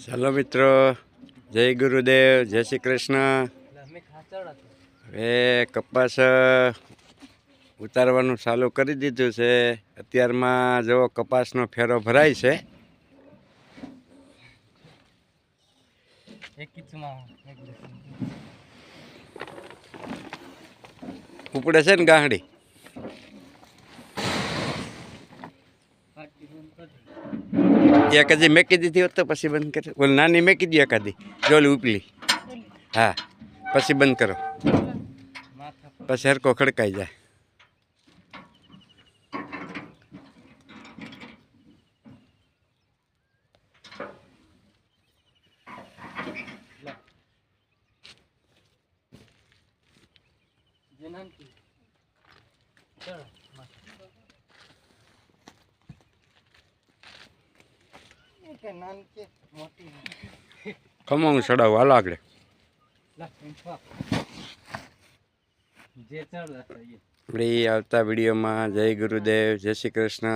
ચાલો મિત્રો, જય ગુરુદેવ, જય શ્રી કૃષ્ણ. હવે કપાસ ઉતારવાનું ચાલુ કરી દીધું છે. અત્યારમાં જો કપાસનો ફેરો ભરાય છે. ઉપડે છે ને ગાંહડી. એક હજી મેકી દીધી હોત તો પછી બંધ કરે. ઓલ નાની મેકી દો એકાદી, જોલી ઉપલી. હા, પછી બંધ કરો, પછી હરકો ખડકાઈ જાય. ખમણ ચડાવો, હાલો આગળ. આપણે આવતા વિડીયોમાં જય ગુરુદેવ, જય શ્રી કૃષ્ણ.